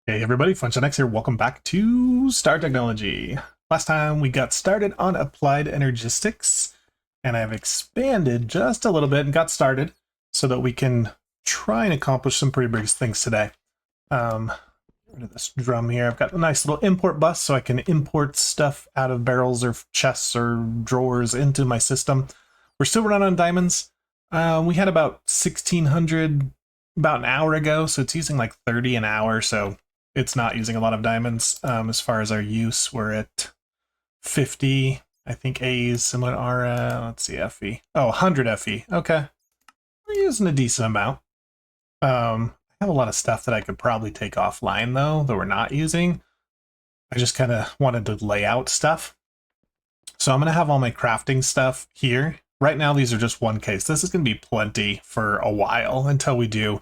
Hey everybody, FunshineX here. Welcome back to Star Technology. Last time we got started on applied energistics, and I've expanded just a little bit and got started so that we can try and accomplish some pretty big things today. Get rid of this drum here. I've got a nice little import bus so I can import stuff out of barrels or chests or drawers into my system. We're still running on diamonds. We had about 1600 about an hour ago, so it's using like 30 an hour, so it's not using a lot of diamonds. As far as our use, we're at 50. I think A is similar to our, let's see, FE. Oh, 100 FE. Okay. We're using a decent amount. I have a lot of stuff that I could probably take offline, though, that we're not using. I just kind of wanted to lay out stuff. So I'm going to have all my crafting stuff here. Right now, these are just one case. This is going to be plenty for a while until we do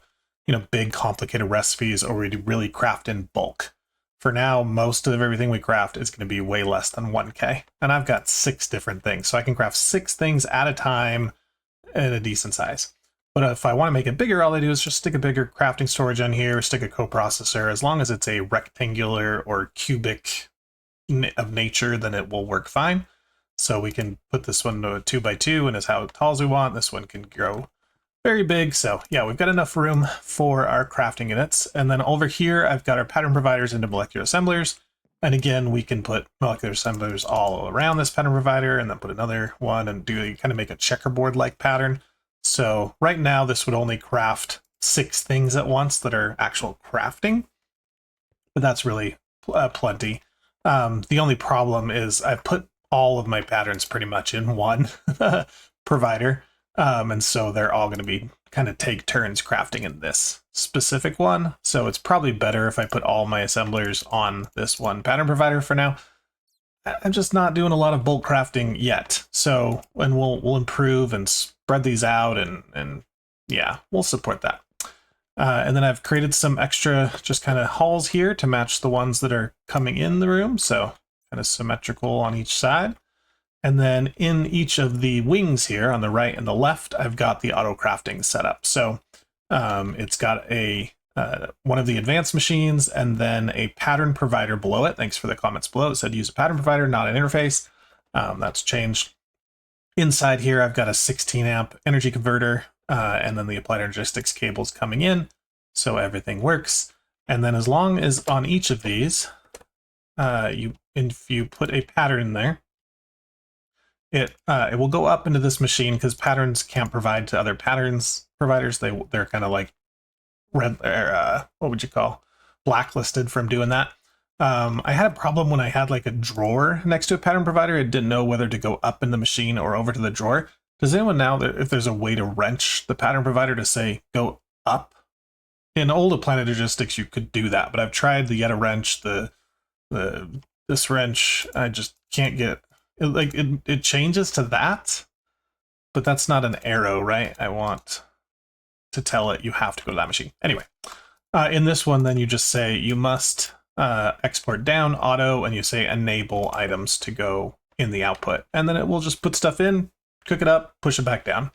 big complicated recipes or we really craft in bulk. For now, most of everything we craft is going to be way less than 1K. And I've got 6 different things. So I can craft 6 things at a time at a decent size. But if I want to make it bigger, all I do is just stick a bigger crafting storage on here, stick a coprocessor. As long as it's a rectangular or cubic of nature, then it will work fine. So we can put this one to a 2x2 and is how tall as we want. This one can grow very big. So yeah, we've got enough room for our crafting units. And then over here, I've got our pattern providers into molecular assemblers. And again, we can put molecular assemblers all around this pattern provider and then put another one and kind of make a checkerboard-like pattern. So right now, this would only craft 6 things at once that are actual crafting, but that's really plenty. The only problem is I've put all of my patterns pretty much in one provider. And so they're all going to be kind of take turns crafting in this specific one. So it's probably better if I put all my assemblers on this one pattern provider for now. I'm just not doing a lot of bulk crafting yet. So, and we'll improve and spread these out and yeah, we'll support that. And then I've created some extra just kind of halls here to match the ones that are coming in the room. So kind of symmetrical on each side. And then in each of the wings here on the right and the left, I've got the auto crafting set up. So it's got a one of the advanced machines and then a pattern provider below it. Thanks for the comments below. It said use a pattern provider, not an interface. That's changed. Inside here, I've got a 16 amp energy converter and then the applied energistics cables coming in. So everything works. And then as long as on each of these, if you put a pattern in there, it will go up into this machine because patterns can't provide to other patterns providers. They're kind of like red, what would you call, blacklisted from doing that. I had a problem when I had like a drawer next to a pattern provider. It didn't know whether to go up in the machine or over to the drawer. Does anyone know if there's a way to wrench the pattern provider to say go up? In old applied logistics, you could do that, but I've tried the Yeta wrench, this wrench. I just can't get. It changes to that, but that's not an arrow, right? I want to tell it you have to go to that machine. Anyway, in this one, then you just say you must export down auto, and you say enable items to go in the output, and then it will just put stuff in, cook it up, push it back down,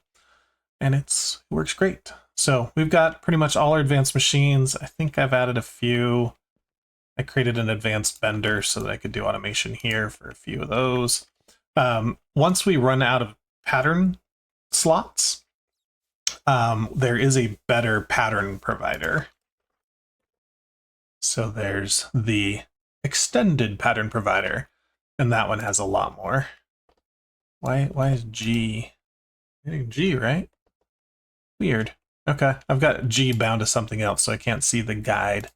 and it works great. So we've got pretty much all our advanced machines. I think I've added a few. I created an advanced bender so that I could do automation here for a few of those. Once we run out of pattern slots, there is a better pattern provider. So there's the extended pattern provider, and that one has a lot more. Why is G? I think G, right? Weird. Okay, I've got G bound to something else, so I can't see the guide.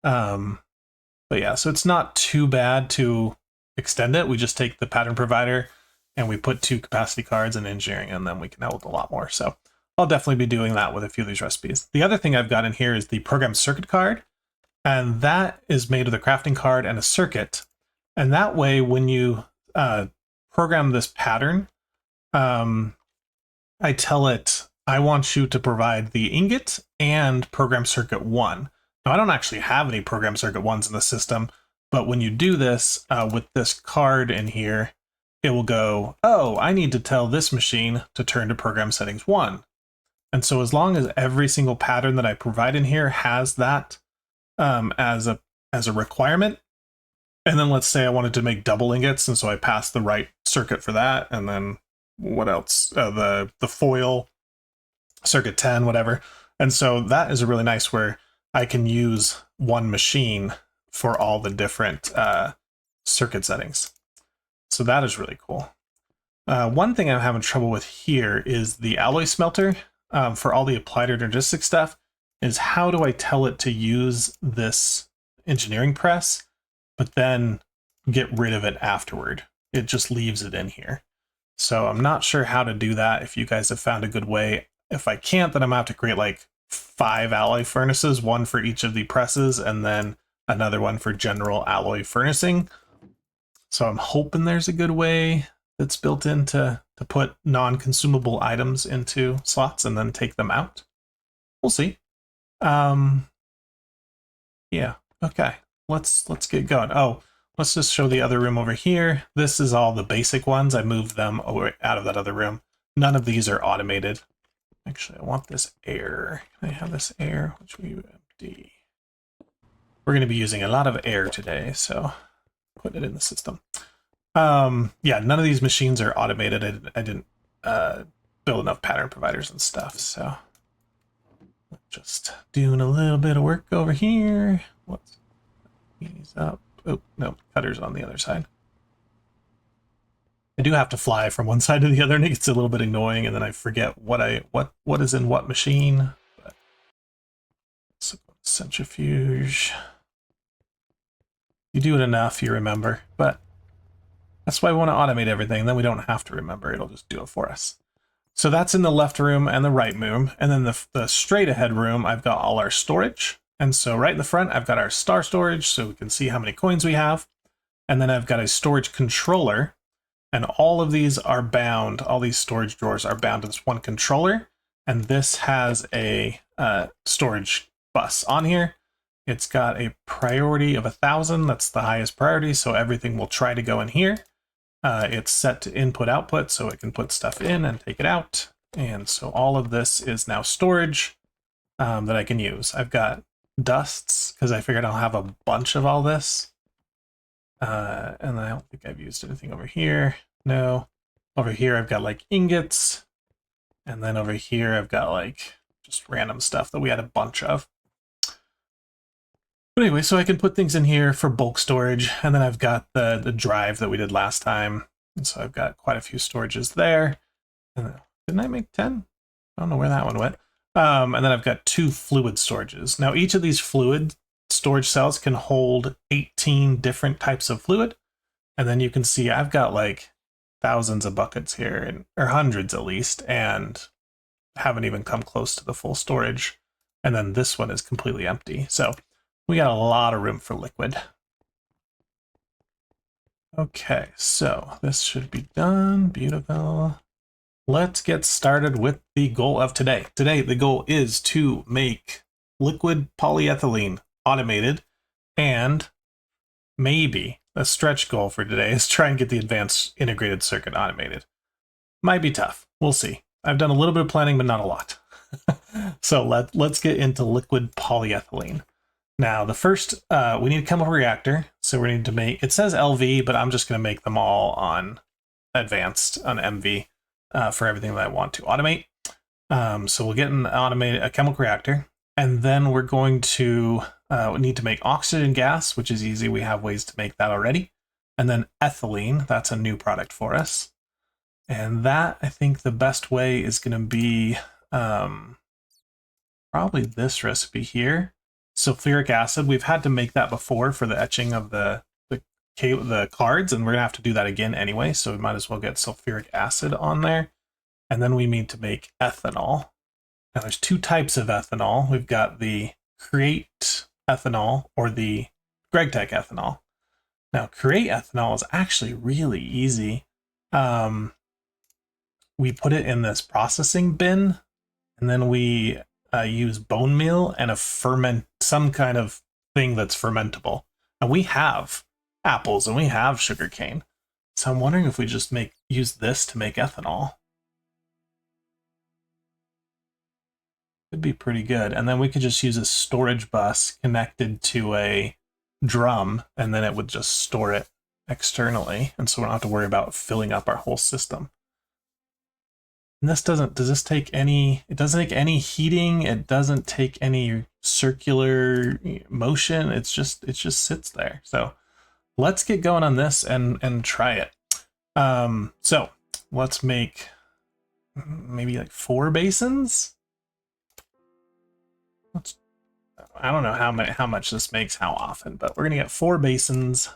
But yeah, so it's not too bad to extend it. We just take the pattern provider and we put 2 capacity cards in engineering, and then we can help a lot more. So I'll definitely be doing that with a few of these recipes. The other thing I've got in here is the program circuit card, and that is made with a crafting card and a circuit. And that way, when you program this pattern, I tell it, I want you to provide the ingot and program circuit 1. Now, I don't actually have any program circuit 1s in the system, but when you do this with this card in here, it will go, oh, I need to tell this machine to turn to program settings 1. And so as long as every single pattern that I provide in here has that, as a requirement. And then let's say I wanted to make double ingots, and so I passed the right circuit for that, and then what else? The foil, circuit 10, whatever. And so that is a really nice where I can use one machine for all the different circuit settings. So that is really cool. One thing I'm having trouble with here is the alloy smelter for all the applied energistic stuff is how do I tell it to use this engineering press, but then get rid of it afterward. It just leaves it in here. So I'm not sure how to do that. If you guys have found a good way, if I can't, then I'm gonna have to create like 5 alloy furnaces, one for each of the presses, and then another one for general alloy furnacing. So I'm hoping there's a good way that's built in to put non-consumable items into slots and then take them out. We'll see. Yeah, okay. Let's get going. Oh, let's just show the other room over here. This is all the basic ones. I moved them out of that other room. None of these are automated. Actually, I want this air. Can I have this air? Which we empty. We're going to be using a lot of air today, so put it in the system. Yeah, none of these machines are automated. I didn't build enough pattern providers and stuff, so just doing a little bit of work over here. What's these up? Oh, no, cutter's on the other side. I do have to fly from one side to the other, and it gets a little bit annoying, and then I forget what is in what machine. But so centrifuge. You do it enough, you remember, but that's why we want to automate everything, and then we don't have to remember. It'll just do it for us. So that's in the left room and the right room, and then the straight ahead room, I've got all our storage. And so right in the front, I've got our star storage, so we can see how many coins we have. And then I've got a storage controller, and all of these are bound, all these storage drawers are bound to this one controller, and this has a storage bus on here. It's got a priority of 1,000, that's the highest priority, so everything will try to go in here. It's set to input output, so it can put stuff in and take it out. And so all of this is now storage that I can use. I've got dusts, because I figured I'll have a bunch of all this. And I don't think I've used anything over here. No. Over here I've got like ingots. And then over here I've got like just random stuff that we had a bunch of. But anyway, so I can put things in here for bulk storage, and then I've got the drive that we did last time. And so I've got quite a few storages there. And then, didn't I make 10? I don't know where that one went. And then I've got 2 fluid storages. Now each of these fluid storage cells can hold 18 different types of fluid. And then you can see I've got like thousands of buckets here, or hundreds at least, and haven't even come close to the full storage. And then this one is completely empty. So we got a lot of room for liquid. Okay, so this should be done. Beautiful. Let's get started with the goal of today. Today, the goal is to make liquid polyethylene automated, and maybe a stretch goal for today is try and get the advanced integrated circuit automated. Might be tough. We'll see. I've done a little bit of planning, but not a lot. So let's get into liquid polyethylene. Now, the first, we need a chemical reactor. So we need to make, it says LV, but I'm just going to make them all on advanced, on MV, for everything that I want to automate. So we'll get a chemical reactor, and then we're going to need to make oxygen gas, which is easy. We have ways to make that already. And then ethylene, that's a new product for us. And that, I think the best way is going to be probably this recipe here. Sulfuric acid, we've had to make that before for the etching of the cards, and we're gonna have to do that again anyway, so we might as well get sulfuric acid on there. And then we need to make ethanol. Now there's 2 types of ethanol. We've got the Create ethanol or the GregTech ethanol. Now Create ethanol is actually really easy. We put it in this processing bin, and then we use bone meal and some kind of thing that's fermentable. And we have apples and we have sugarcane. So I'm wondering if we just use this to make ethanol. Could be pretty good. And then we could just use a storage bus connected to a drum, and then it would just store it externally. And so we don't have to worry about filling up our whole system. And this doesn't, does this take any, it doesn't take any heating. It doesn't take any circular motion. It just sits there. So let's get going on this and try it. So let's make maybe like 4 basins. I don't know how much this makes how often, but we're gonna get 4 basins,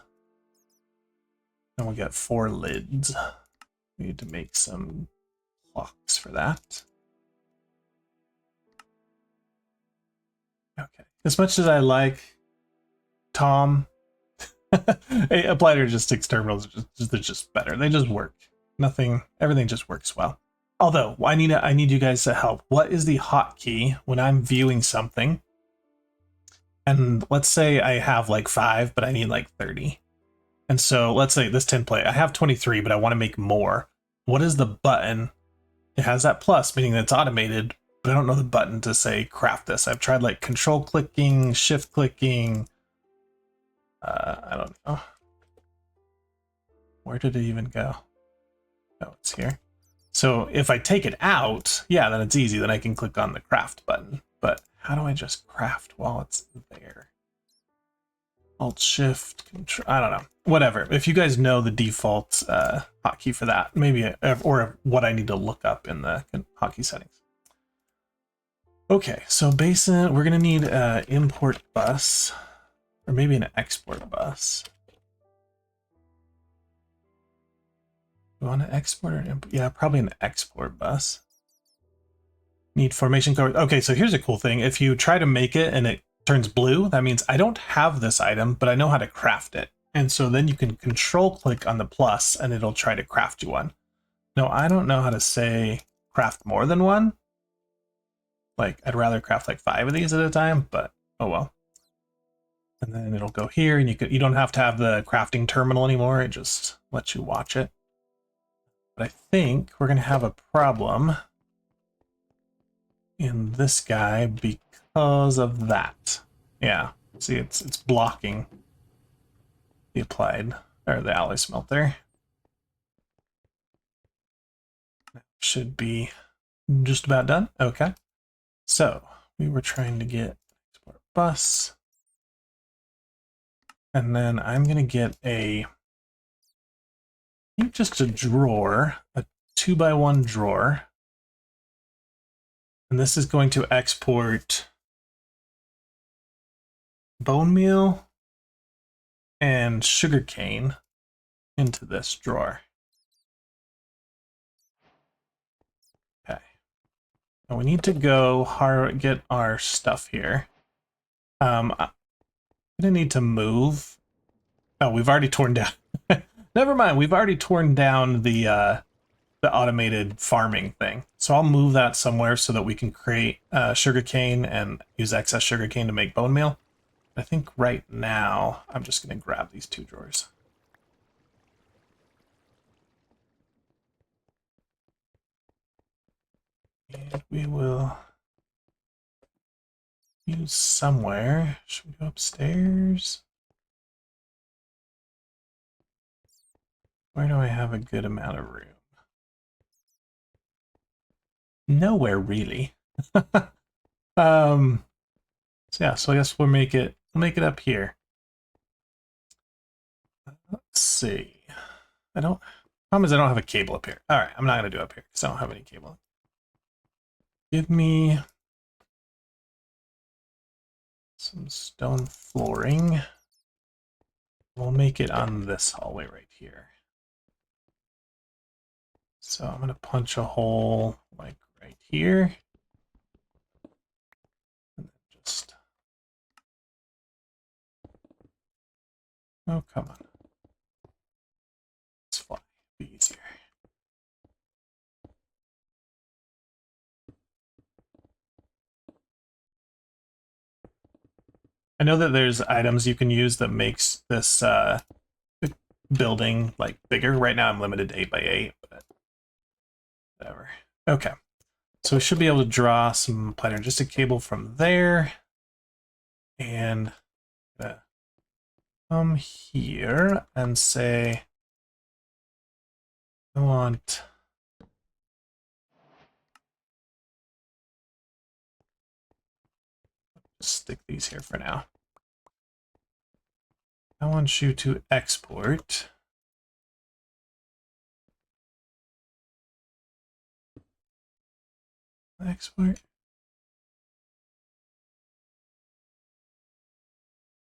and we'll get 4 lids. We need to make some clocks for that. Okay. As much as I like Tom, applied logistics terminals, they're just better. They just work. Everything just works well. Although I need you guys to help. What is the hotkey when I'm viewing something? And let's say I have like 5, but I need like 30. And so let's say this tin plate, I have 23, but I want to make more. What is the button? It has that plus, meaning that it's automated, but I don't know the button to say craft this. I've tried like control clicking, shift clicking. I don't know. Where did it even go? Oh, it's here. So if I take it out, yeah, then it's easy. Then I can click on the craft button. But how do I just craft while it's there? Alt Shift Control. I don't know. Whatever. If you guys know the default hotkey for that, maybe, or what I need to look up in the hotkey settings. Okay, so basin. We're gonna need an import bus, or maybe an export bus. We want to export or import? Yeah, probably an export bus. Need formation code. Okay, so here's a cool thing. If you try to make it and it turns blue, that means I don't have this item, but I know how to craft it. And so then you can control click on the plus and it'll try to craft you one. No, I don't know how to say craft more than one. Like, I'd rather craft like 5 of these at a time, but oh well. And then it'll go here, and you don't have to have the crafting terminal anymore. It just lets you watch it. But I think we're going to have a problem in this guy because of that. Yeah, see, it's blocking the applied, or the alloy smelter. That should be just about done. Okay. So we were trying to get export bus. And then I'm going to get just a drawer, a 2x1 drawer. And this is going to export bone meal and sugarcane into this drawer. Okay. Now we need to go get our stuff here. I'm gonna need to move. Oh, we've already torn down. Never mind, we've already torn down the automated farming thing. So I'll move that somewhere so that we can create sugarcane and use excess sugarcane to make bone meal. I think right now I'm just gonna grab these 2 drawers. And we will use somewhere. Should we go upstairs? Where do I have a good amount of room? Nowhere really. So yeah, so I guess we'll make it up here. Let's see. Problem is I don't have a cable up here. All right, I'm not gonna do it up here because I don't have any cable. Give me some stone flooring. We'll make it on this hallway right here. So I'm gonna punch a hole like right here. And then just, oh, come on. It's fine, be easier. I know that there's items you can use that makes this building like bigger. Right now I'm limited to 8x8, but whatever. Okay. So we should be able to draw some planergistic cable from there. And come here and say, I want stick these here for now. I want you to export. Export.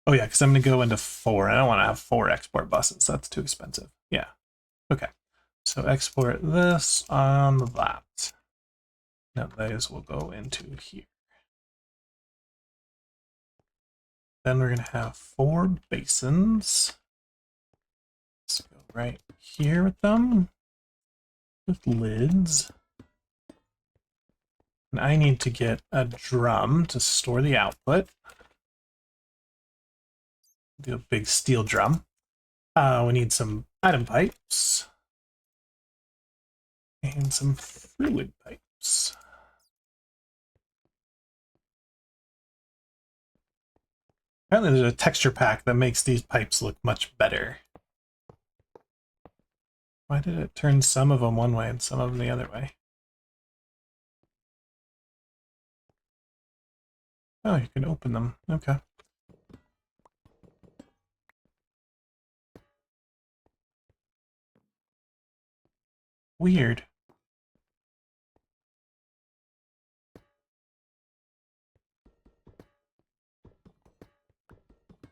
Oh yeah, because I'm going to go into 4. I don't want to have 4 export buses. That's too expensive. Yeah. Okay. So export this on that. Now those will go into here. Then we're going to have 4 basins. Let's go right here with them. With lids. And I need to get a drum to store the output. Do a big steel drum. We need some item pipes. And some fluid pipes. Apparently there's a texture pack that makes these pipes look much better. Why did it turn some of them one way and some of them the other way? Oh, you can open them. Okay. Weird.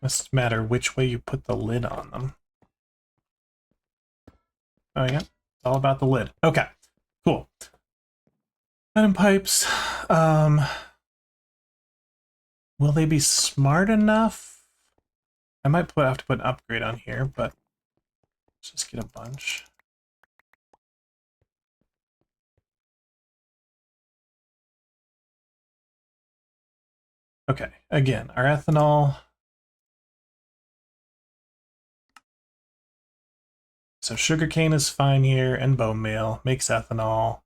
Must matter which way you put the lid on them. Oh yeah, it's all about the lid. Okay, cool. Item pipes. Will they be smart enough? I might have to put an upgrade on here, but let's just get a bunch. Okay, again, our ethanol. So sugarcane is fine here, and bone meal makes ethanol.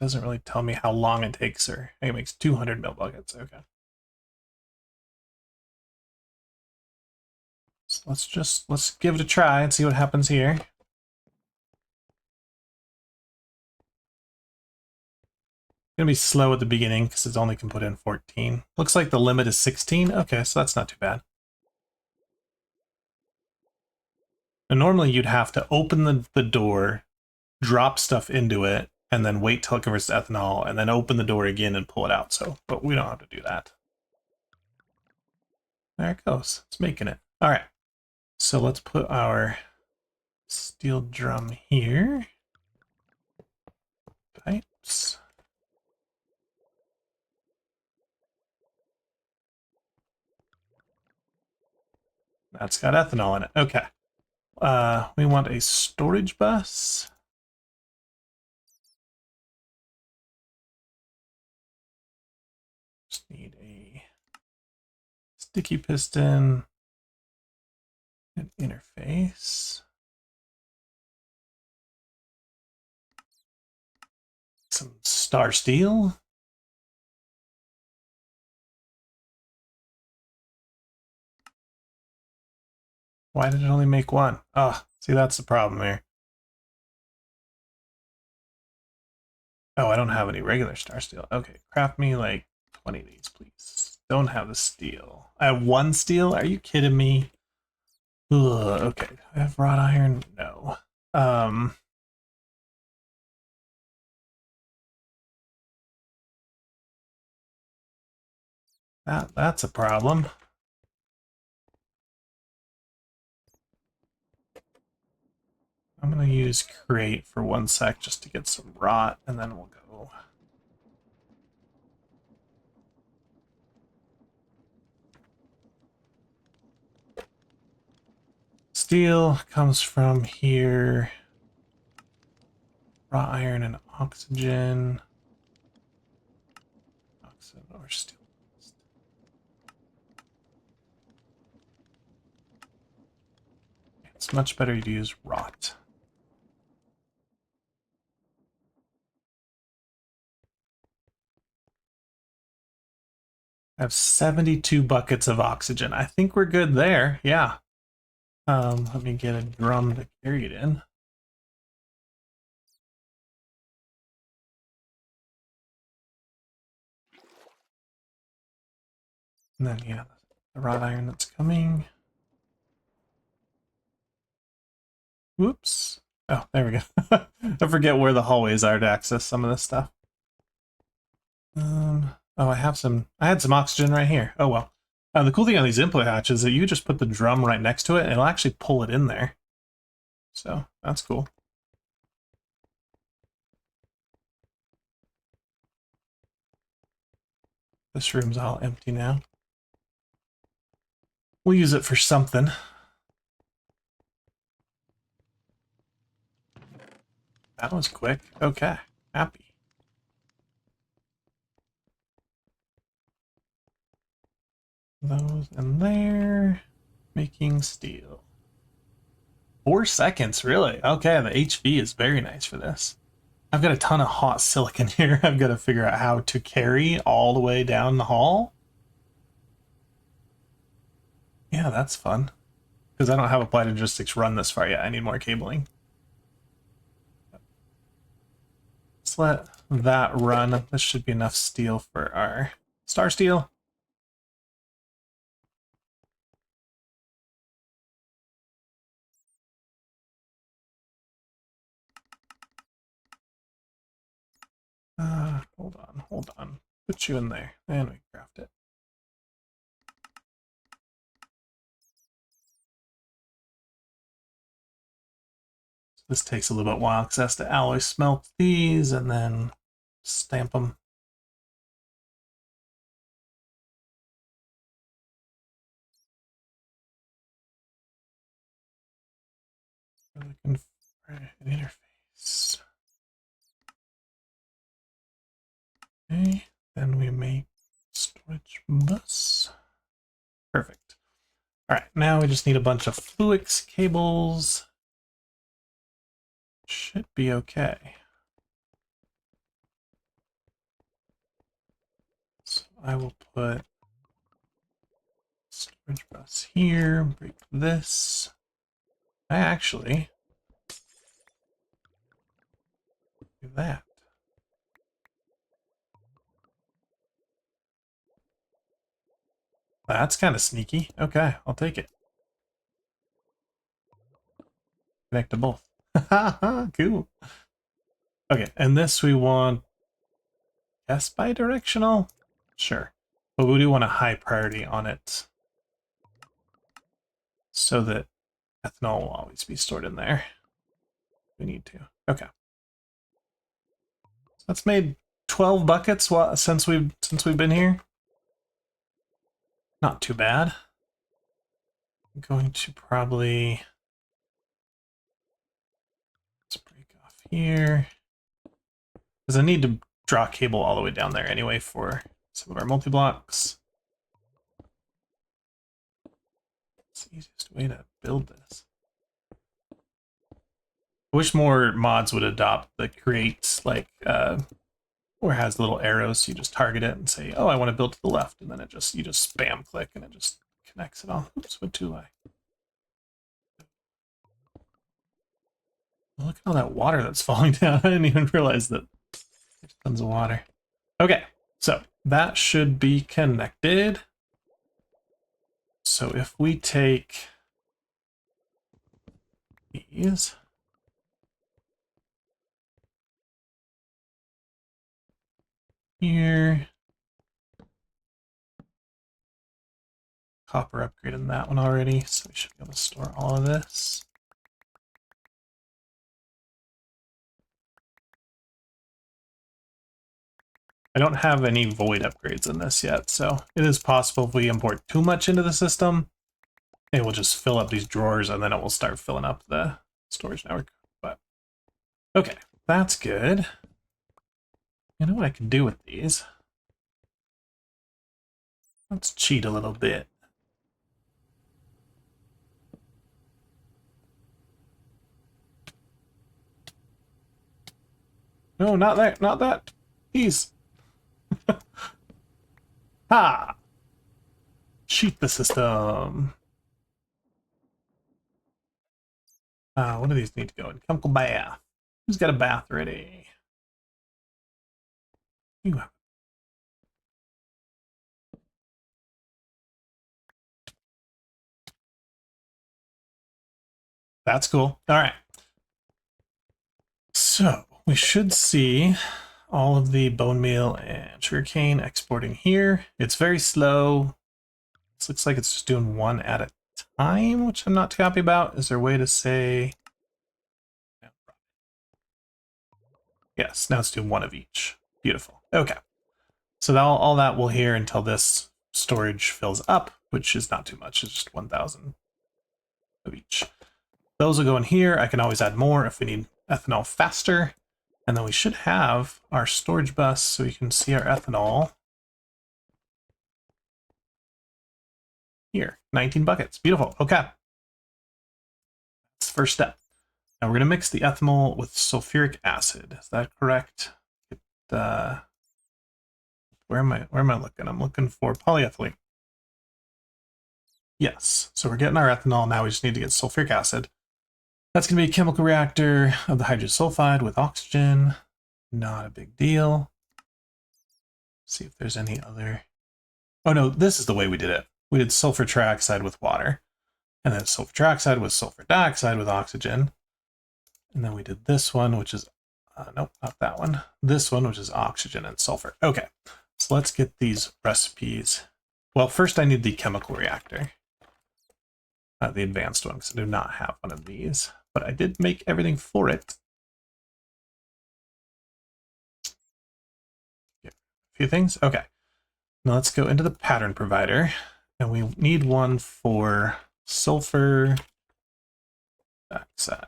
Doesn't really tell me how long it takes her. I think it makes 200 mil buckets. Okay. So let's give it a try and see what happens here. Gonna be slow at the beginning because it only can put in 14. Looks like the limit is 16. Okay, so that's not too bad. And normally you'd have to open the door, drop stuff into it, and then wait till it converts to ethanol, and then open the door again and pull it out. So, but we don't have to do that. There it goes. It's making it. All right. So let's put our steel drum here. Pipes. That's got ethanol in it. Okay. We want a storage bus. Just need a sticky piston, an interface, some star steel. Why did it only make 1? Oh, see, that's the problem here. Oh, I don't have any regular star steel. Okay, craft me like 20 of these, please. Don't have the steel. I have 1 steel? Are you kidding me? Ugh, okay, I have wrought iron? No. That's a problem. I'm gonna use Create for 1 sec just to get some wrought, and then we'll go. Steel comes from here. Raw iron and oxygen. Oxygen or steel. It's much better to use wrought. have 72 buckets of oxygen. I think we're good there. Yeah. Let me get a drum to carry it in. And then, yeah, the wrought iron that's coming. Whoops. Oh, there we go. I forget where the hallways are to access some of this stuff. Oh, I had some oxygen right here. Oh, well. The cool thing on these input hatches is that you just put the drum right next to it and it'll actually pull it in there. So that's cool. This room's all empty now. We'll use it for something. That was quick. Okay. Happy. Those in there. Making steel. 4 seconds, really? Okay, the HV is very nice for this. I've got a ton of hot silicon here. I've got to figure out how to carry all the way down the hall. Yeah, that's fun. Because I don't have Applied Logistics run this far yet. I need more cabling. Let's let that run. This should be enough steel for our star steel. Hold on. Put you in there, and we craft it. So this takes a little bit while because it has to alloy smelt these and then stamp them. Looking for an interface. Okay, then we make storage bus. Perfect. All right, now we just need a bunch of Fluix cables. Should be okay. So I will put storage bus here, break this. I actually do that. That's kind of sneaky. Okay, I'll take it. Connect to both. Cool. Okay, and this we want, yes, bidirectional? Sure. But we do want a high priority on it so that ethanol will always be stored in there. We need to. Okay. So that's made 12 buckets since we've been here. Not too bad. I'm going to probably, let's break off here, because I need to draw cable all the way down there anyway for some of our multi-blocks. It's the easiest way to build this. I wish more mods would adopt the create, like, where it has little arrows, so you just target it and say, oh, I want to build to the left, and then you just spam click and it just connects it all. Oops, went too high. Look at all that water that's falling down. I didn't even realize that there's tons of water. Okay, so that should be connected. So if we take these, here, copper upgraded that one already, so we should be able to store all of this. I don't have any void upgrades in this yet, so it is possible if we import too much into the system, it will just fill up these drawers and then it will start filling up the storage network. But okay, that's good. You know what I can do with these? Let's cheat a little bit. No, not that, not that. Please. Ha! cheat the system. What do these need to go in? Chemical bath. Who's got a bath ready? You have. That's cool. All right. So we should see all of the bone meal and sugarcane exporting here. It's very slow. This looks like it's just doing one at a time, which I'm not too happy about. Is there a way to say... Yes, now it's doing one of each. Beautiful. Okay. So all that will hear until this storage fills up, which is not too much. It's just 1,000 of each. Those will go in here. I can always add more if we need ethanol faster. And then we should have our storage bus so we can see our ethanol. Here, 19 buckets. Beautiful. Okay. That's the first step. Now we're going to mix the ethanol with sulfuric acid. Is that correct? Where am I looking? I'm looking for polyethylene. Yes. So we're getting our ethanol. Now we just need to get sulfuric acid. That's going to be a chemical reactor of the hydrogen sulfide with oxygen. Not a big deal. See if there's any other... Oh no, this is the way we did it. We did sulfur trioxide with water. And then sulfur trioxide with sulfur dioxide with oxygen. And then we did this one, which is... nope, not that one. This one, which is oxygen and sulfur. Okay, so let's get these recipes. Well, first I need the chemical reactor. The advanced one, because I do not have one of these. But I did make everything for it. A few things. Okay. Now let's go into the pattern provider. And we need one for sulfur dioxide.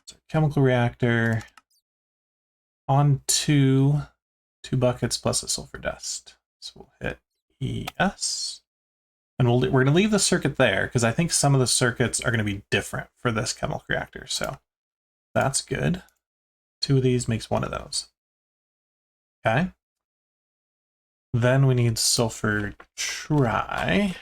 So chemical reactor on two buckets plus a sulfur dust. So we'll hit ES. And we're going to leave the circuit there because I think some of the circuits are going to be different for this chemical reactor. So that's good. 2 of these makes 1 of those. Okay. Then we need sulfur tri.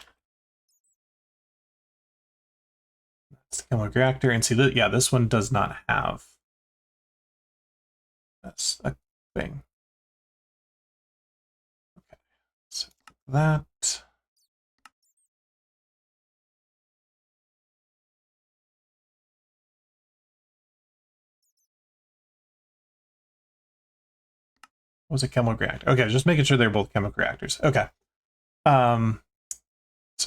That's the chemical reactor. And see, yeah, this one does not have. That's a thing. Okay. So that. Was a chemical reactor. Okay, just making sure they're both chemical reactors. Okay. So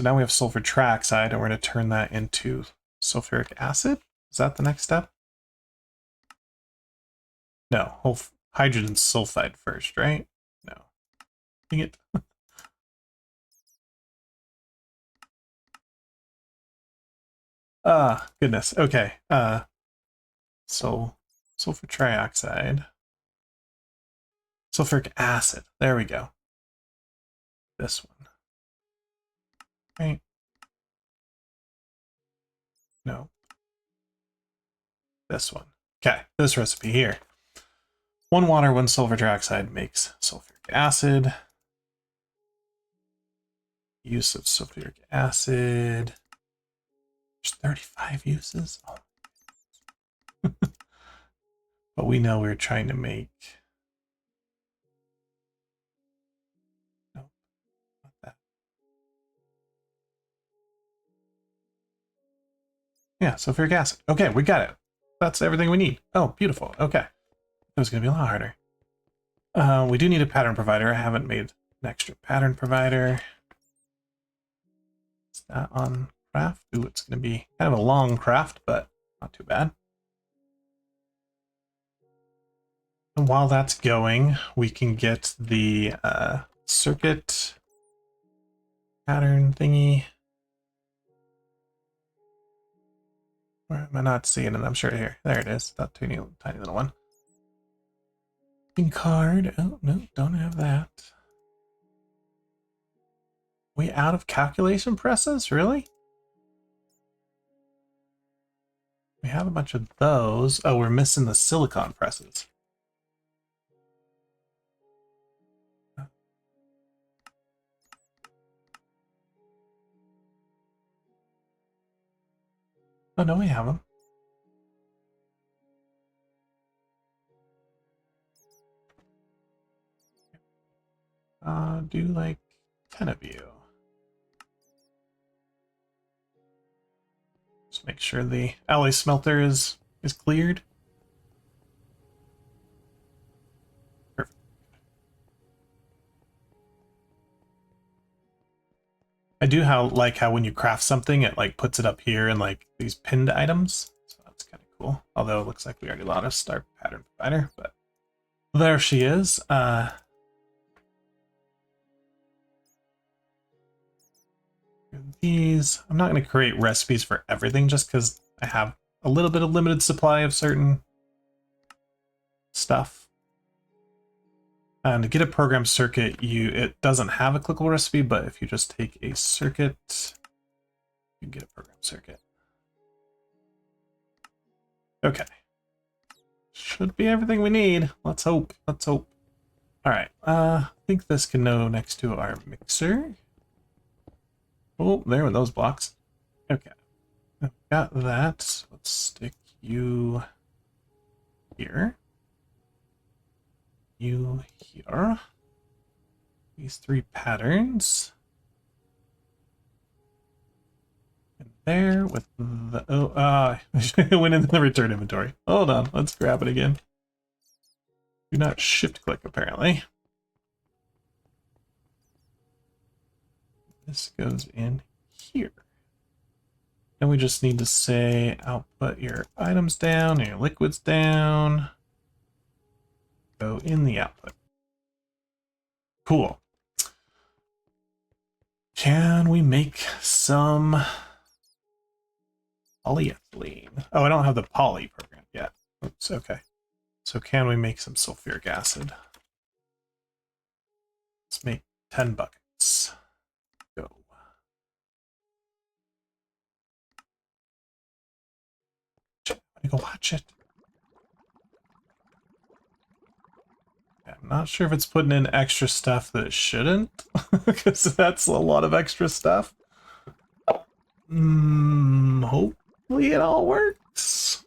now we have sulfur trioxide, and we're going to turn that into sulfuric acid. Is that the next step? No, hydrogen sulfide first, right? No. Dang it. Goodness. Okay. So sulfur trioxide. Sulfuric acid. There we go. This one. Right. No. This one. Okay, this recipe here. 1 water, 1 sulfur trioxide makes sulfuric acid. Use of sulfuric acid. There's 35 uses. Oh. But we know we're trying to make... Yeah, sulfuric acid. Okay, we got it. That's everything we need. Oh, beautiful. Okay. It was going to be a lot harder. We do need a pattern provider. I haven't made an extra pattern provider. Is that on craft? Ooh, it's going to be kind of a long craft, but not too bad. And while that's going, we can get the circuit pattern thingy. Where am I not seeing it? I'm sure here. There it is. That tiny little one. Card. Oh, no, don't have that. We out of calculation presses? Really? We have a bunch of those. Oh, we're missing the silicon presses. Oh no, we have them. Do like 10 of you. Just make sure the alloy smelter is cleared. Perfect. I do like how when you craft something, it like puts it up here in like these pinned items. So that's kind of cool. Although it looks like we already lost Star Pattern Provider, but there she is. These, I'm not going to create recipes for everything just because I have a little bit of limited supply of certain stuff. And to get a program circuit, it doesn't have a clickable recipe, but if you just take a circuit, you can get a program circuit. Okay. Should be everything we need. Let's hope. Let's hope. All right. I think this can go next to our mixer. Oh, there with those blocks. Okay. I've got that. Let's stick you here. You here. These 3 patterns. And there with the... Oh, it went into the return inventory. Hold on. Let's grab it again. Do not shift click, apparently. This goes in here. Then we just need to say output your items down, your liquids down. Go in the output. Cool. Can we make some polyethylene? Oh, I don't have the poly program yet. Oops, okay. So can we make some sulfuric acid? Let's make 10 buckets. Go. I go watch it. I'm not sure if it's putting in extra stuff that it shouldn't, because that's a lot of extra stuff. Hopefully it all works.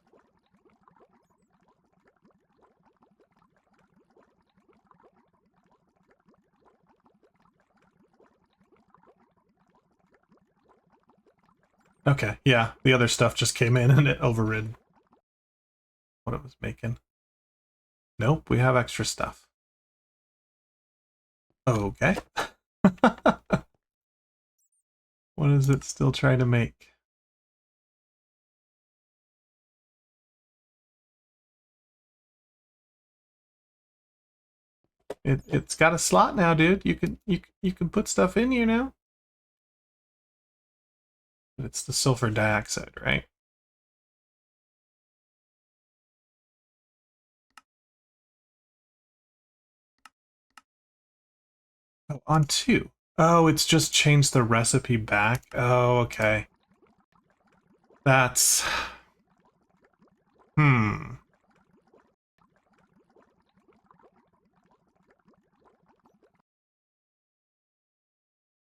Okay, yeah, the other stuff just came in and it overrid what it was making. Nope, we have extra stuff. Okay. What is it still trying to make? It's got a slot now, dude. You can put stuff in here now. It's the sulfur dioxide, right? Oh, on 2. Oh, it's just changed the recipe back. Oh, okay. That's...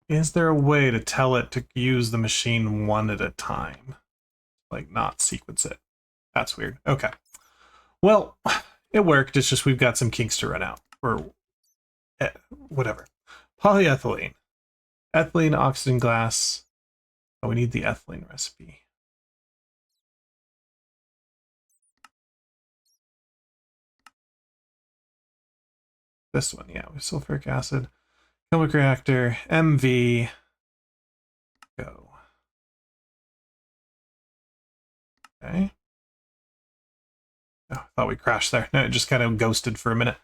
Is there a way to tell it to use the machine one at a time? Like, not sequence it. That's weird. Okay. Well, it worked. It's just we've got some kinks to run out. Or whatever. Polyethylene. Ethylene, oxygen glass. Oh, we need the ethylene recipe. This one, yeah. With sulfuric acid. Chemical reactor. MV. Go. Okay. Oh, I thought we crashed there. No, it just kind of ghosted for a minute.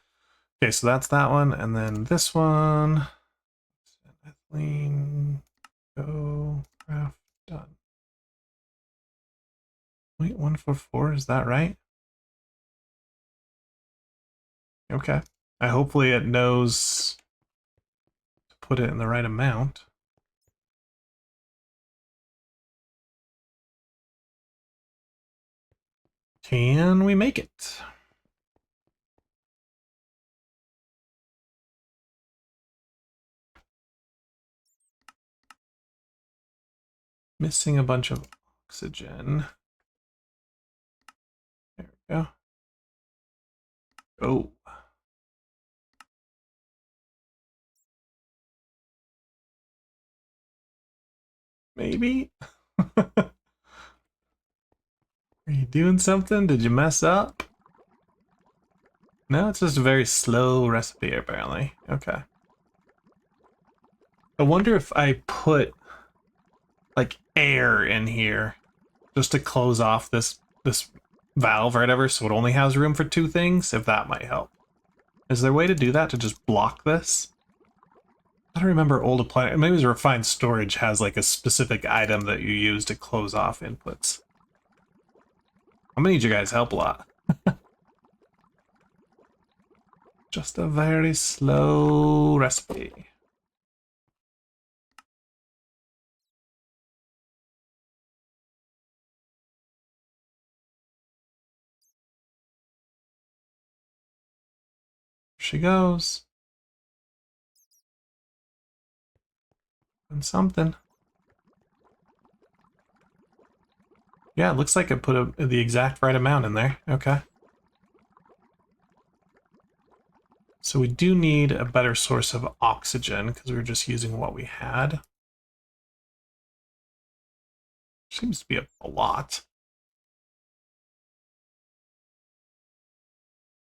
Okay, so that's that one. And then this one. Ethylene. Go. Craft. Done. 0.144, is that right? Okay. Hopefully it knows to put it in the right amount. Can we make it? Missing a bunch of oxygen. go. Oh. Maybe? Are you doing something? Did you mess up? No, it's just a very slow recipe, apparently. Okay. I wonder if I put, like, air in here just to close off this valve or whatever, so it only has room for 2 things, if that might help. Is there a way to do that, to just block this? I don't remember old appliance. Maybe the refined storage has like a specific item that you use to close off inputs. I'm gonna need you guys' help a lot. Just a very slow recipe. Here she goes. And something. Yeah, it looks like I put the exact right amount in there. Okay. So we do need a better source of oxygen because we were just using what we had. Seems to be a lot.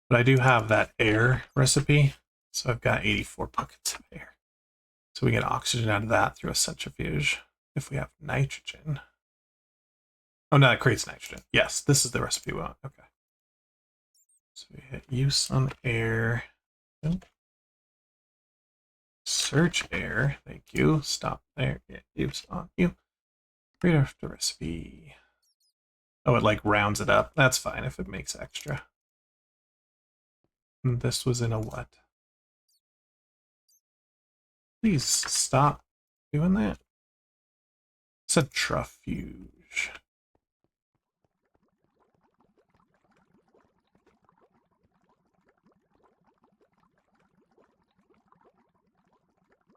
But I do have that air recipe, so I've got 84 buckets of air. So we get oxygen out of that through a centrifuge. If we have nitrogen. Oh, no, it creates nitrogen. Yes, this is the recipe we want. Okay. So we hit use on air. Search air. Thank you. Stop there. Get use on you. Read after recipe. Oh, it like rounds it up. That's fine if it makes extra. And this was in a what? Please stop doing that. Centrifuge.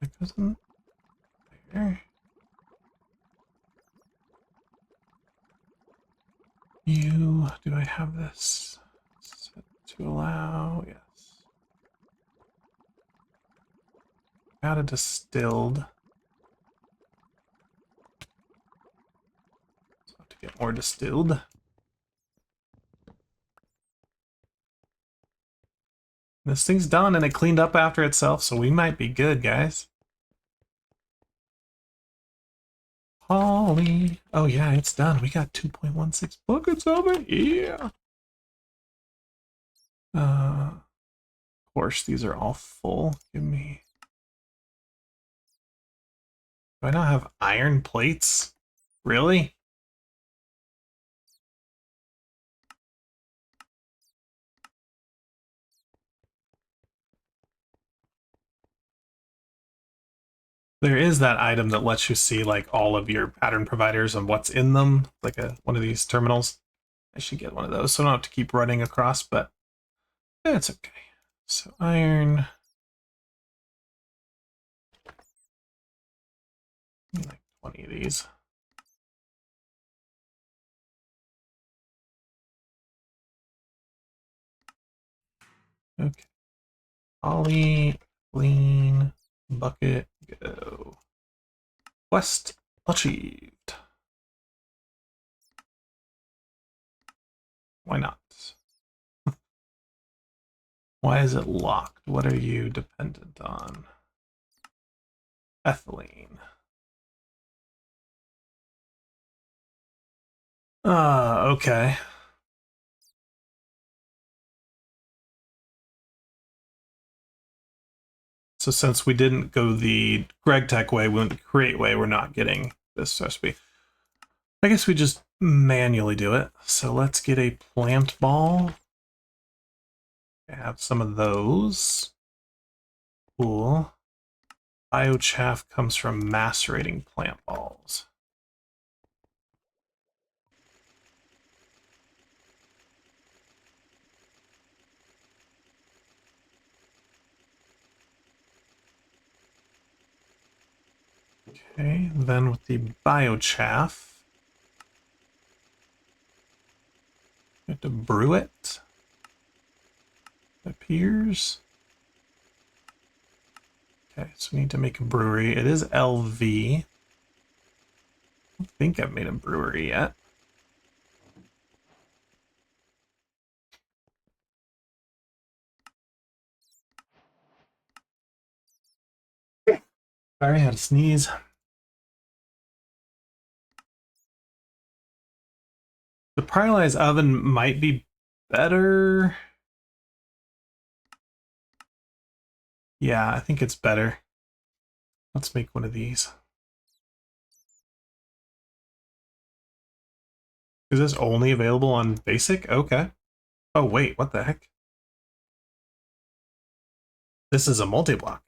It doesn't there. Do I have this set to allow? Yes. Got a distilled. So I have to get more distilled. This thing's done and it cleaned up after itself, so we might be good, guys. Holly. Oh yeah, it's done. We got 2.16 buckets of it. Yeah. Of course, these are all full. Give me. Do I not have iron plates? Really? There is that item that lets you see like all of your pattern providers and what's in them, like one of these terminals. I should get one of those so I don't have to keep running across, but it's okay. So iron. Like 20 of these. Okay. Ollie, clean, bucket, go. Quest achieved. Why not? Why is it locked? What are you dependent on? Ethylene. Okay. So since we didn't go the GregTech way, we went the Create way, we're not getting this recipe. I guess we just manually do it. So let's get a plant ball. I have some of those. Cool. Biochaff comes from macerating plant balls. Okay, then with the biochaff, We have to brew it. It appears. Okay, so we need to make a brewery. It is LV. I don't think I've made a brewery yet. Sorry, I had to sneeze. The Paralyzed oven might be better. Yeah, I think it's better. Let's make one of these. Is this only available on basic? Okay. Oh, wait, what the heck? This is a multi-block.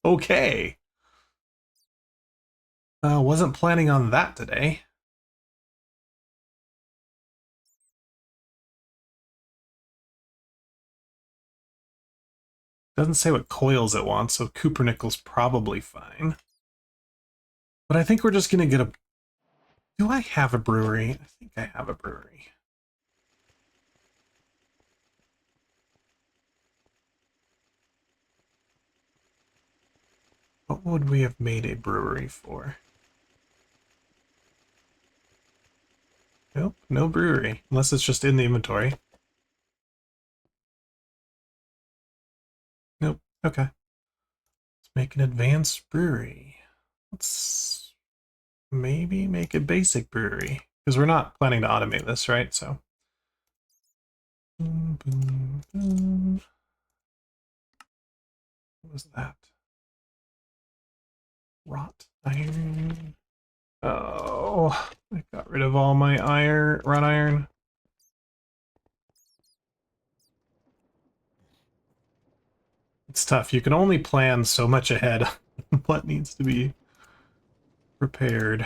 Okay. Wasn't planning on that today. Doesn't say what coils it wants, so Cupernickel's probably fine. But I think we're just gonna get a... Do I have a brewery? I think I have a brewery. What would we have made a brewery for? Nope, no brewery. Unless it's just in the inventory. Nope, okay. Let's make an advanced brewery. Let's maybe make a basic brewery. Because we're not planning to automate this, right? So... Boom, boom, boom. What was that? Wrought iron. Oh, I got rid of all my iron, wrought iron. It's tough. You can only plan so much ahead what needs to be prepared.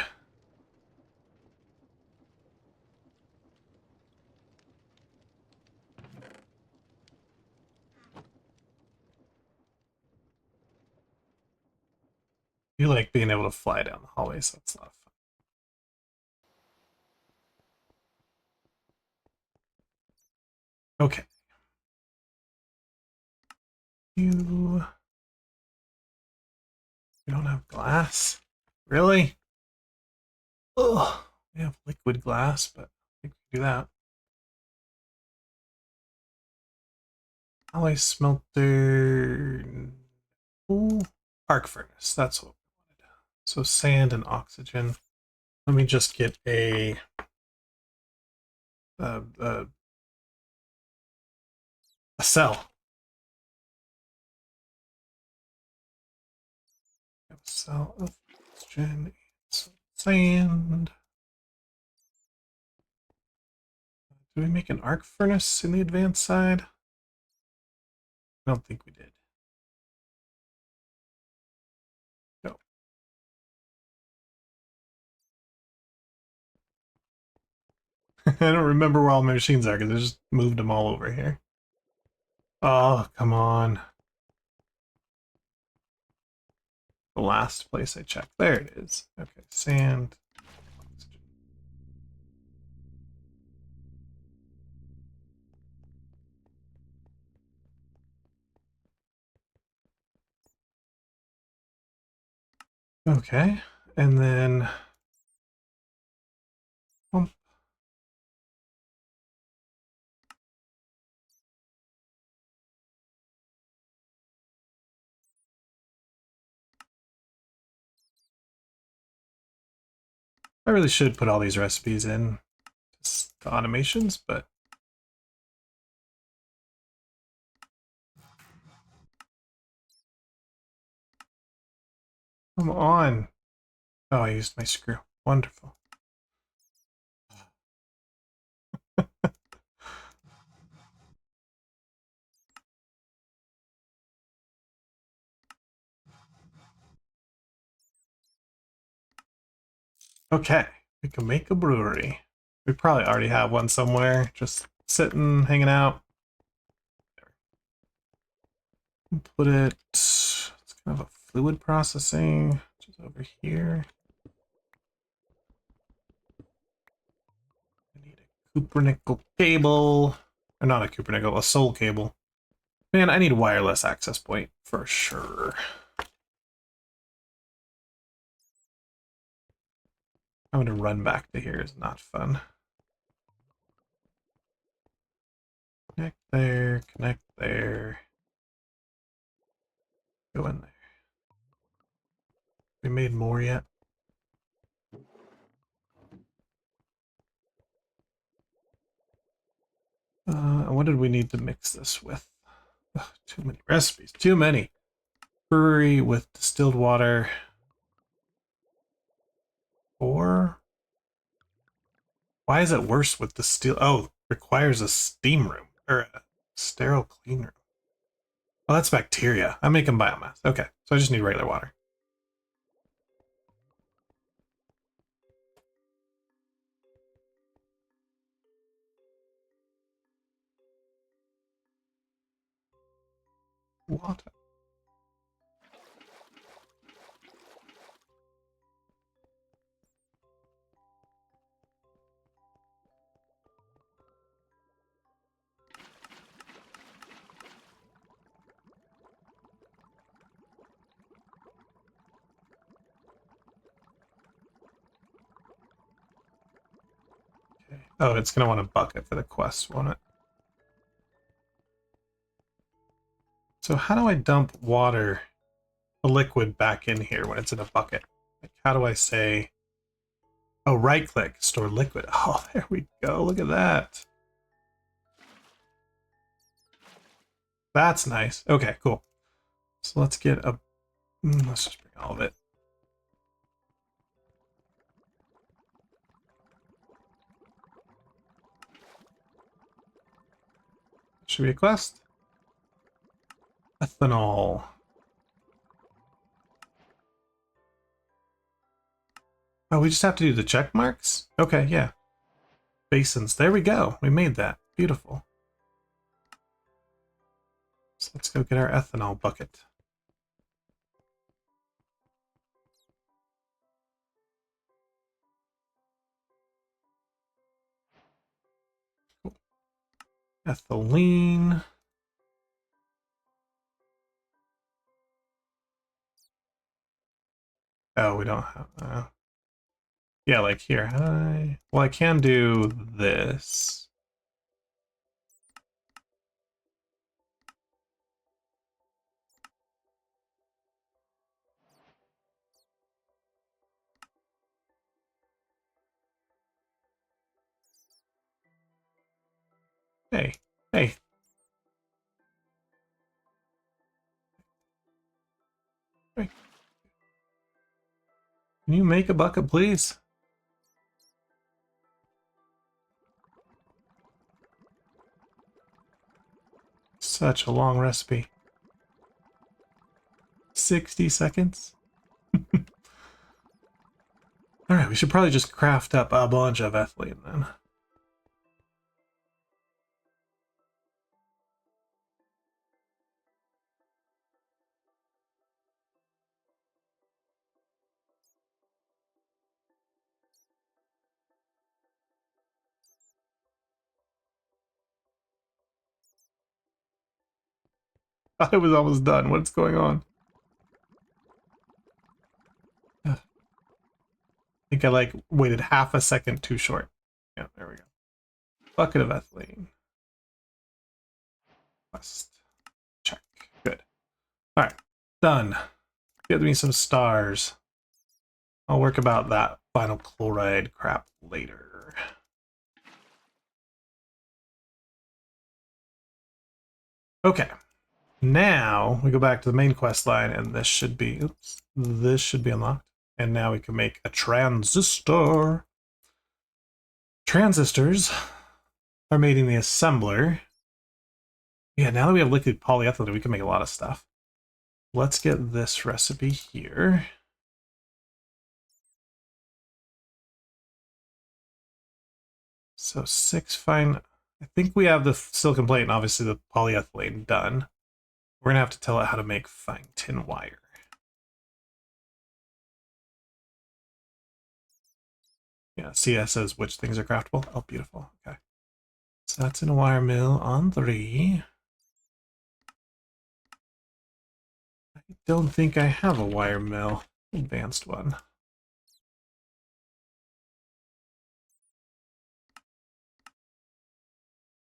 You like being able to fly down the hallways. That's a lot of fun. Okay. You don't have glass? Really? Ugh. We have liquid glass, but I think we can do that. Alloy smelter. Ooh. Arc furnace. That's what we wanted. So sand and oxygen. Let me just get a cell. A cell of oxygen, some sand. Did we make an arc furnace in the advanced side? I don't think we did. No. I don't remember where all my machines are because I just moved them all over here. Oh, come on. The last place I checked. There it is. Okay, sand. Oxygen. Okay, and then pump. I really should put all these recipes in the automations, but come on. Oh, I used my screw. Wonderful. Okay, we can make a brewery. We probably already have one somewhere, just sitting, hanging out. Put it, it's kind of a fluid processing, which is over here. Cupronickel cable. Or not a cupronickel, a soul cable. Man, I need a wireless access point for sure. Having to run back to here is not fun. Connect there, connect there. Go in there. We made more yet? What did we need to mix this with? Ugh, too many recipes, too many. Brewery with distilled water. Or why is it worse with distilled? Oh, requires a steam room or a sterile clean room. Oh, that's bacteria. I'm making biomass. Okay, so I just need regular water. Water. Okay. Oh, it's gonna want a bucket for the quest, won't it? So how do I dump water, the liquid, back in here when it's in a bucket? Like, how do I say? Oh, right click, store liquid. Oh, there we go. Look at that. That's nice. Okay, cool. So let's get a. Let's just bring all of it. Should be a quest. Ethanol. Oh, we just have to do the check marks? Okay, yeah. Basins. There we go. We made that. Beautiful. So let's go get our ethanol bucket. Cool. Ethylene. Oh, we don't have... yeah, like here. Well, I can do this. Hey, hey. Hey. Can you make a bucket, please? Such a long recipe. 60 seconds? Alright, we should probably just craft up a bunch of ethylene then. I was almost done. What's going on? I think I like waited half a second too short. Yeah, there we go. Bucket of ethylene. Quest. Check. Good. Alright. Done. Get me some stars. I'll work about that vinyl chloride crap later. Okay. Now we go back to the main quest line and this should be, oops, this should be unlocked. And now we can make a transistor. Transistors are made in the assembler. Yeah, now that we have liquid polyethylene, we can make a lot of stuff. Let's get this recipe here. So 6 fine. I think we have the silicon plate and obviously the polyethylene done. We're going to have to tell it how to make fine tin wire. Yeah, CS says which things are craftable. Oh, beautiful. Okay. So that's in a wire mill on 3. I don't think I have a wire mill. Advanced one.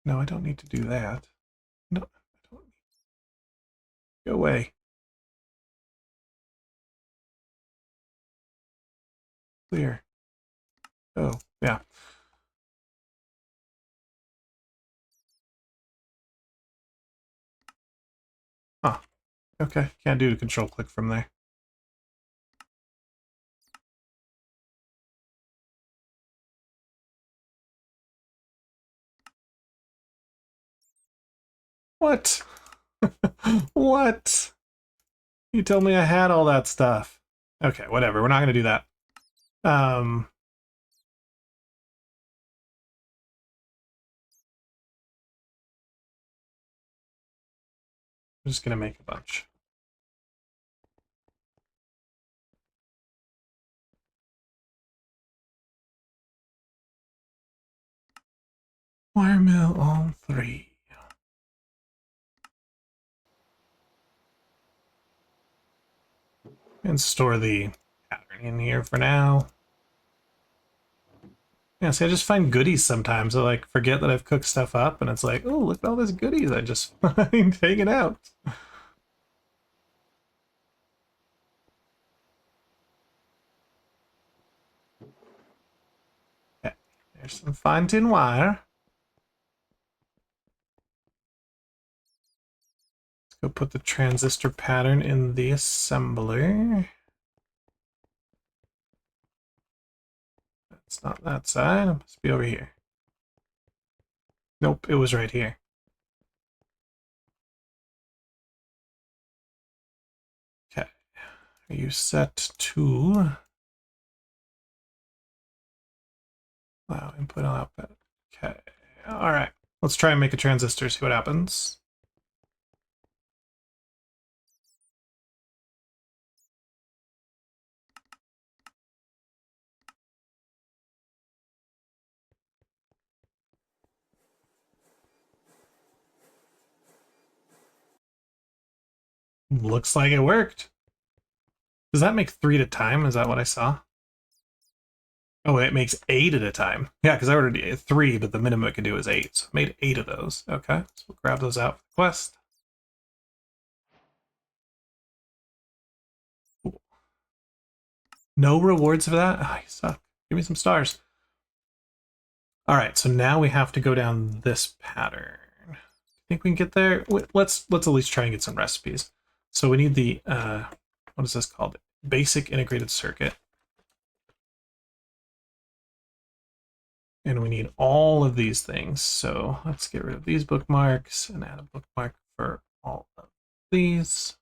No, I don't need to do that. No, I don't. Go away. Clear. Oh, yeah. Huh. Okay, can't do a control click from there. What? What? You told me I had all that stuff. Okay, whatever. We're not going to do that. I'm just going to make a bunch. Wire mill on 3. And store the pattern in here for now. Yeah, see, I just find goodies sometimes. I like forget that I've cooked stuff up, and it's like, oh, look at all this goodies I just find hanging out. Okay, there's some fine tin wire. Let's go put the transistor pattern in the assembler. It's not that side. It must be over here. Nope, it was right here. Okay. Are you set to... Wow, input and output. Okay. All right. Let's try and make a transistor, see what happens. Looks like it worked. Does that make 3 at a time? Is that what I saw? Oh, it makes 8 at a time. Yeah, because I ordered 3, but the minimum it can do is 8. So I made 8 of those. Okay, so we'll grab those out for the quest. Cool. No rewards for that? Oh, you suck. Give me some stars. All right, so now we have to go down this pattern. Think we can get there? Let's at least try and get some recipes. So we need the, what is this called? Basic integrated circuit. And we need all of these things. So let's get rid of these bookmarks and add a bookmark for all of these.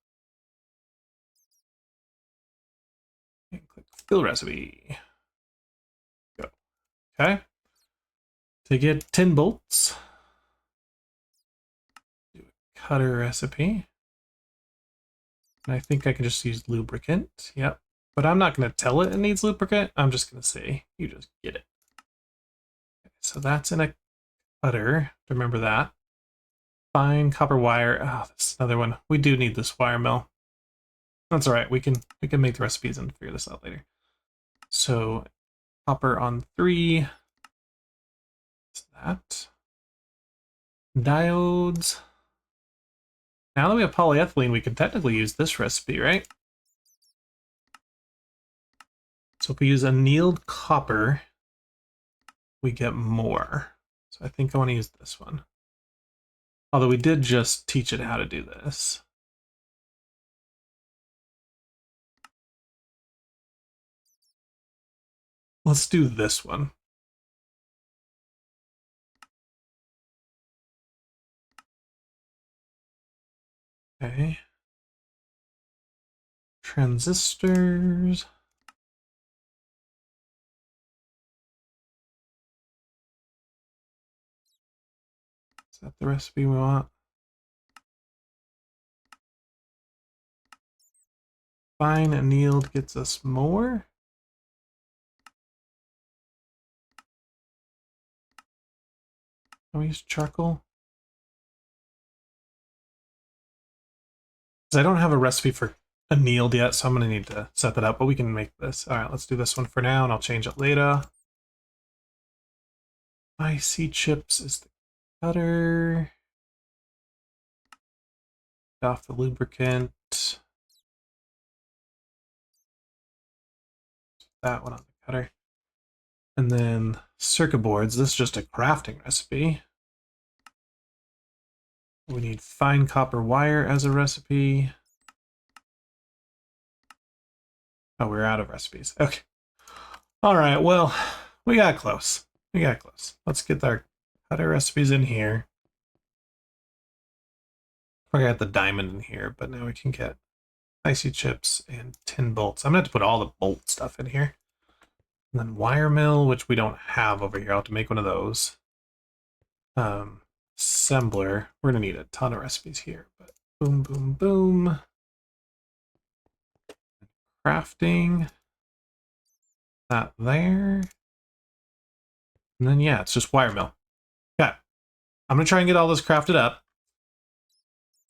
And click fill recipe. Go. Okay. To get 10 bolts, do a cutter recipe. And I think I can just use lubricant. Yep. But I'm not going to tell it needs lubricant. I'm just going to say, you just get it. Okay, so that's in a cutter. Remember that. Fine copper wire. Oh, that's another one. We do need this wire mill. That's all right. We can make the recipes and figure this out later. So copper on 3. What's that? Diodes. Now that we have polyethylene, we can technically use this recipe, right? So if we use annealed copper, we get more. So I think I want to use this one. Although we did just teach it how to do this. Let's do this one. Okay. Transistors. Is that the recipe we want? Fine annealed gets us more. Can we use charcoal? Because I don't have a recipe for annealed yet, so I'm going to need to set that up, but we can make this. All right, let's do this one for now, and I'll change it later. IC chips is the cutter. Off the lubricant. That one on the cutter. And then circuit boards. This is just a crafting recipe. We need fine copper wire as a recipe. Oh, we're out of recipes. Okay. All right, well, we got close. We got close. Let's get our cutter recipes in here. I got the diamond in here, but now we can get icy chips and tin bolts. I'm going to have to put all the bolt stuff in here. And then wire mill, which we don't have over here. I'll have to make one of those. Assembler. We're going to need a ton of recipes here, but boom, boom, boom. Crafting. That there. And then, yeah, it's just wire mill. Okay. I'm going to try and get all this crafted up.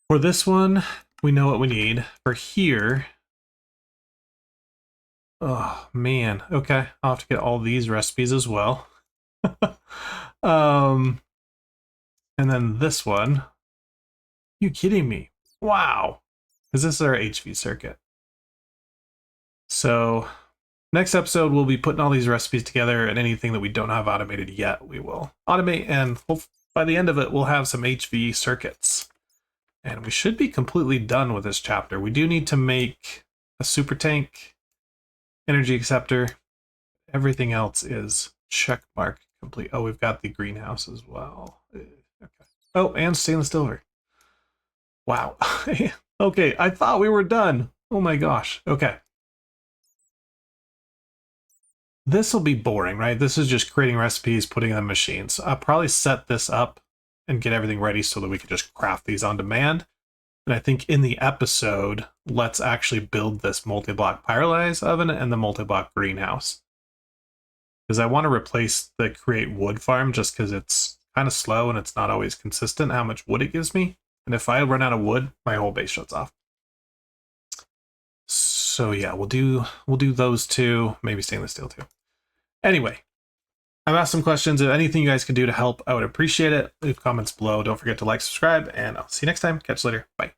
For this one, we know what we need. For here, oh, man. Okay, I'll have to get all these recipes as well. And then this one. You kidding me? Wow. Because this is our HV circuit. So next episode, we'll be putting all these recipes together, and anything that we don't have automated yet, we will automate, and by the end of it, we'll have some HV circuits. And we should be completely done with this chapter. We do need to make a super tank, energy acceptor. Everything else is check mark complete. Oh, we've got the greenhouse as well. Okay. Oh, and stainless silver. Wow. Okay, I thought we were done. Oh my gosh. Okay. This will be boring, right? This is just creating recipes, putting in the machines. I'll probably set this up and get everything ready so that we can just craft these on demand. And I think in the episode, let's actually build this multi-block pyrolyze oven and the multi-block greenhouse. Because I want to replace the create wood farm just because it's kind of slow and it's not always consistent how much wood it gives me. And if I run out of wood, my whole base shuts off. So yeah, we'll do those two, maybe stainless steel too. Anyway, I've asked some questions. If anything you guys can do to help, I would appreciate it. Leave comments below. Don't forget to like, subscribe, and I'll see you next time. Catch you later. Bye.